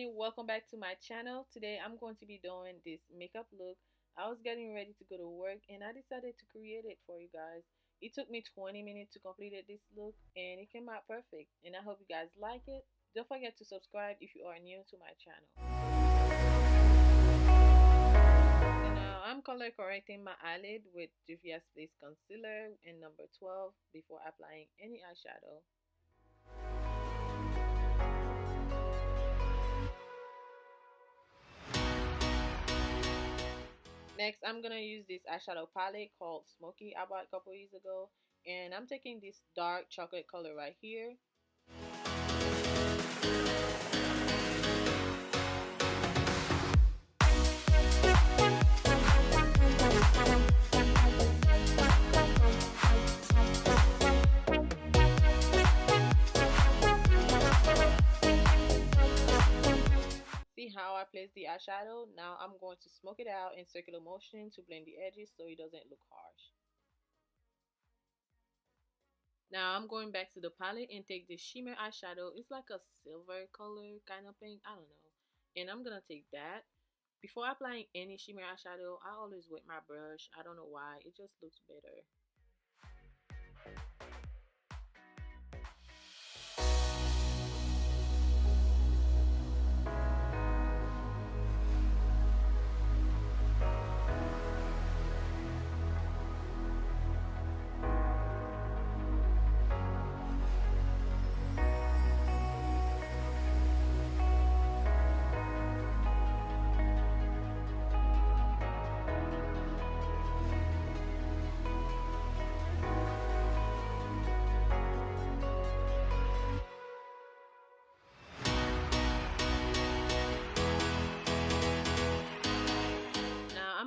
everybody, welcome back to my channel. Today I'm going to be doing this makeup look. I was getting ready to go to work and I decided to create it for you guys. It took me 20 minutes to complete this look and it came out perfect, and I hope you guys like it. Don't forget to subscribe if you are new to my channel. So now I'm color correcting my eyelid with Juvia's Place Concealer in number 12 before applying any eyeshadow. Next, I'm gonna use this eyeshadow palette called Smoky I bought a couple years ago, and I'm taking this dark chocolate color right here. See how I place the eyeshadow? Now I'm going to smoke it out in circular motion to blend the edges so it doesn't look harsh. Now I'm going back to the palette and take the shimmer eyeshadow. It's like a silver color kind of thing, I don't know. And I'm gonna take that. Before applying any shimmer eyeshadow, I always wet my brush. I don't know why, it just looks better.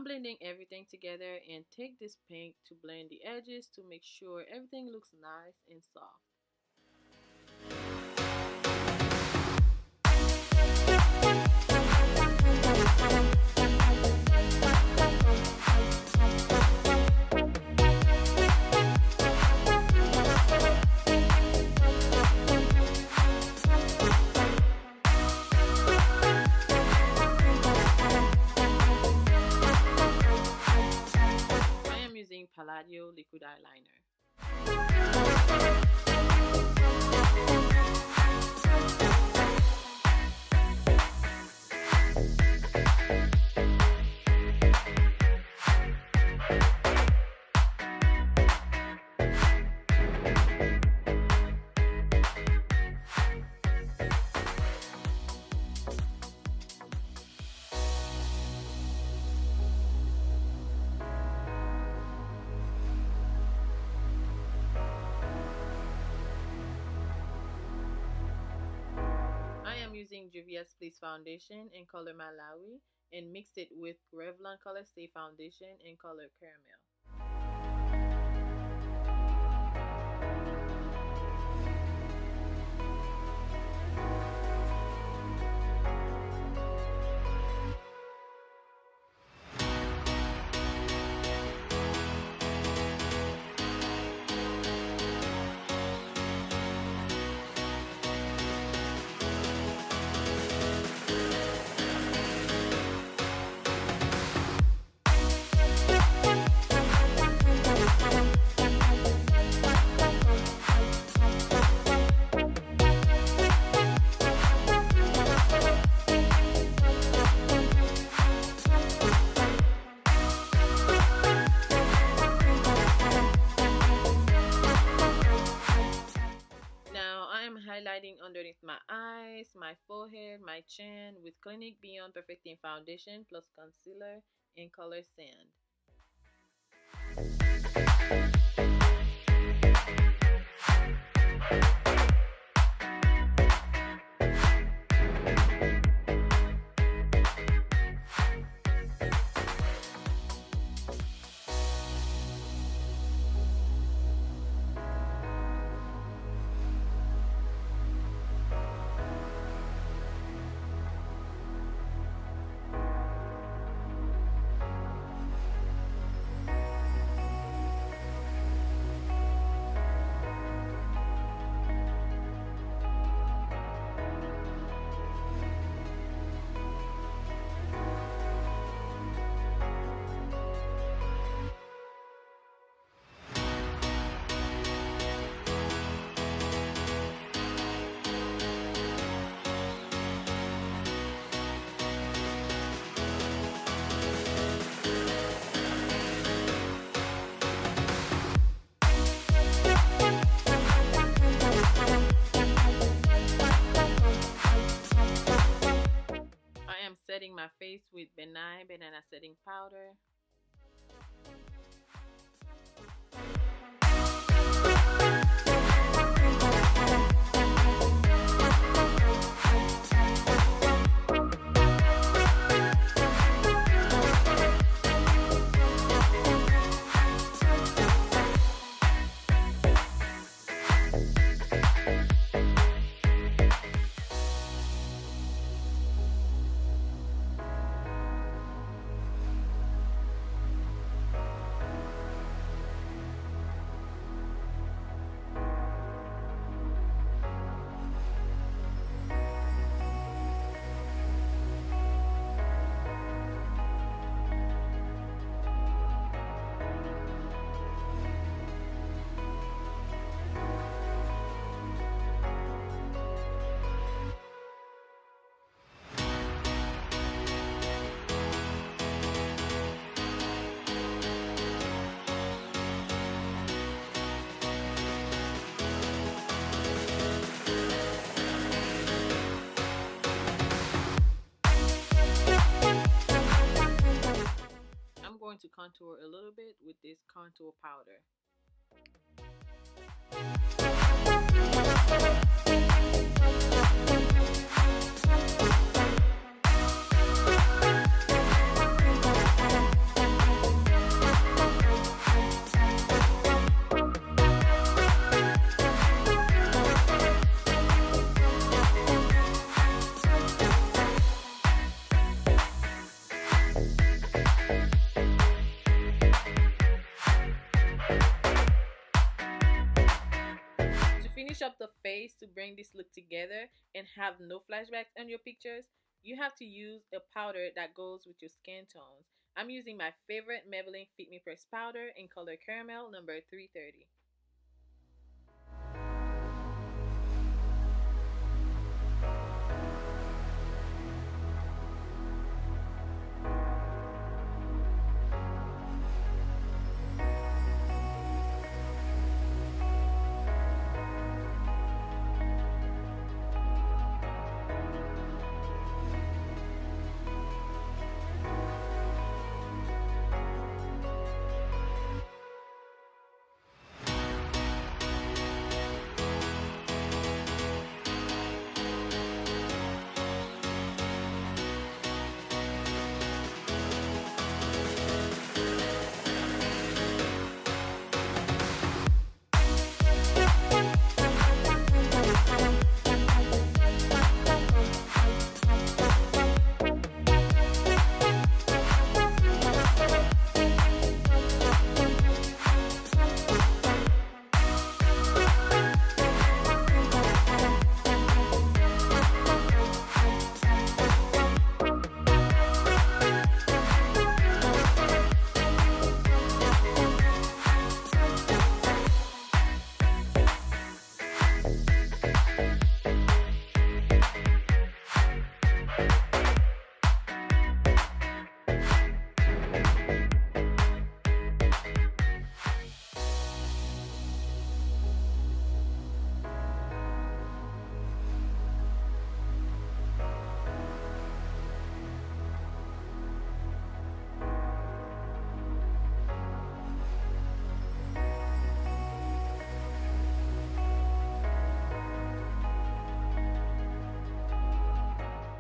Blending everything together and take this pink to blend the edges to make sure everything looks nice and soft. Palladio liquid eyeliner. Using Juvia's Place foundation in color Malawi and mixed it with Grwm color Stay foundation in color Caramel. Highlighting underneath my eyes, my forehead, my chin with Clinique Beyond Perfecting Foundation plus concealer in color Sand. face with benign banana setting powder. I'm going to contour a little bit with this contour powder. To finish up the face, to bring this look together and have no flashbacks on your pictures, you have to use a powder that goes with your skin tones. I'm using my favorite Maybelline Fit Me Press powder in color caramel number 330.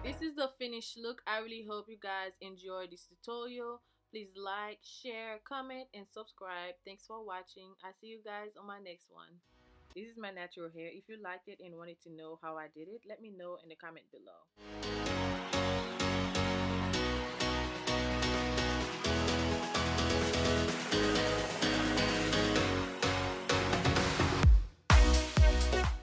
This is the finished look. I really hope you guys enjoyed this tutorial. Please like, share, comment, and subscribe. Thanks for watching. I see you guys on my next one. This is my natural hair. If you liked it and wanted to know how I did it, let me know in the comment below.